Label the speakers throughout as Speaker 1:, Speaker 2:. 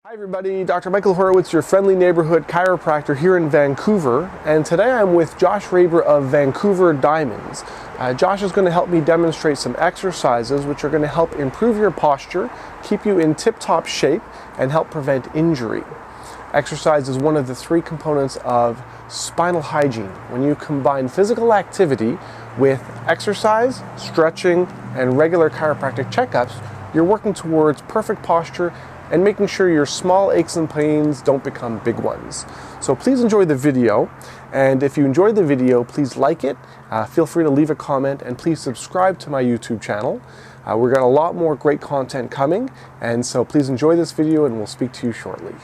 Speaker 1: Hi everybody, Dr. Michael Horowitz, your friendly neighborhood chiropractor here in Vancouver, and today I'm with Josh Raber of Vancouver Diamonds. Josh is going to help me demonstrate some exercises which are going to help improve your posture, keep you in tip-top shape, and help prevent injury. Exercise is one of the three components of spinal hygiene. When you combine physical activity with exercise, stretching, and regular chiropractic checkups, you're working towards perfect posture and making sure your small aches and pains don't become big ones. So please enjoy the video, and if you enjoyed the video, please like it, feel free to leave a comment, and please subscribe to my YouTube channel. We've got a lot more great content coming, and so please enjoy this video and we'll speak to you shortly.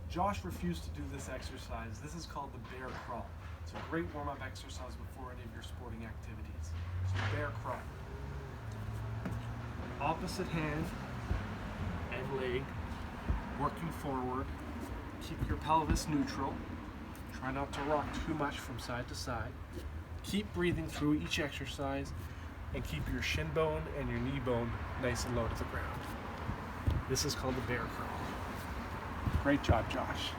Speaker 2: Josh refused to do this exercise. This is called the bear crawl. It's a great warm-up exercise before any of your sporting activities. So bear crawl. Opposite hand and leg working forward. Keep your pelvis neutral. Try not to rock too much from side to side. Keep breathing through each exercise and keep your shin bone and your knee bone nice and low to the ground. This is called the bear crawl. Great job, Josh.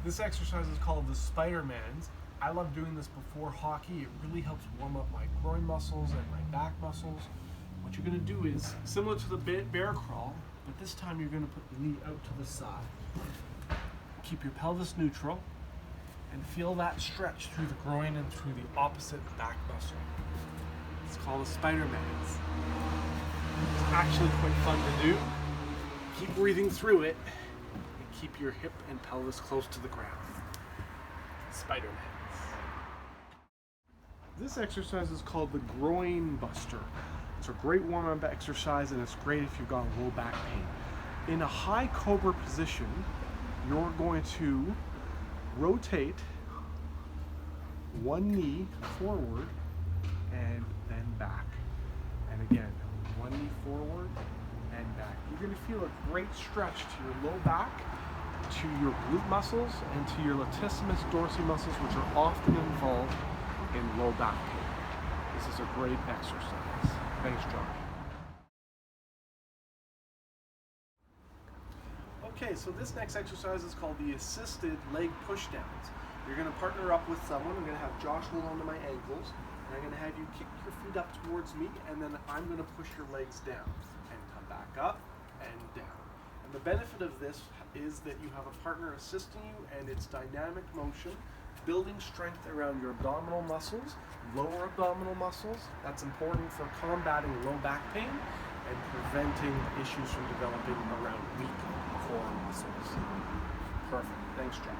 Speaker 2: This exercise is called the Spider-Man's. I love doing this before hockey. It really helps warm up my groin muscles and my back muscles. What you're going to do is similar to the bear crawl, but this time you're going to put the knee out to the side. Keep your pelvis neutral and feel that stretch through the groin and through the opposite back muscle. It's called a Spider-Man's. It's actually quite fun to do. Keep breathing through it and keep your hip and pelvis close to the ground. Spider-Man's. This exercise is called the Groin Buster. It's a great warm-up exercise, and it's great if you've got low back pain. In a high cobra position, you're going to rotate one knee forward and then back. And again, one knee forward and back. You're going to feel a great stretch to your low back, to your glute muscles, and to your latissimus dorsi muscles, which are often involved in low back pain. This is a great exercise. Thanks, Josh. Okay, so this next exercise is called the assisted leg pushdowns. You're going to partner up with someone. I'm going to have Josh hold onto my ankles, and I'm going to have you kick your feet up towards me, and then I'm going to push your legs down and come back up and down. And the benefit of this is that you have a partner assisting you, and it's dynamic motion, building strength around your abdominal muscles, lower abdominal muscles. That's important for combating low back pain and preventing issues from developing around weak core muscles. Perfect. Thanks, John.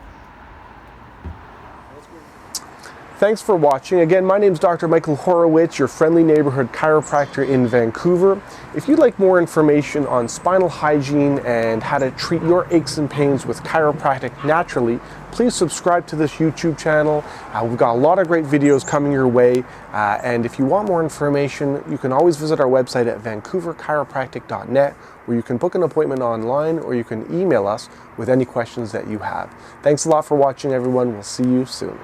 Speaker 1: Thanks for watching. Again, my name is Dr. Michael Horowitz, your friendly neighborhood chiropractor in Vancouver. If you'd like more information on spinal hygiene and how to treat your aches and pains with chiropractic naturally, please subscribe to this YouTube channel. We've got a lot of great videos coming your way. And if you want more information, you can always visit our website at vancouverchiropractic.net, where you can book an appointment online or you can email us with any questions that you have. Thanks a lot for watching, everyone. We'll see you soon.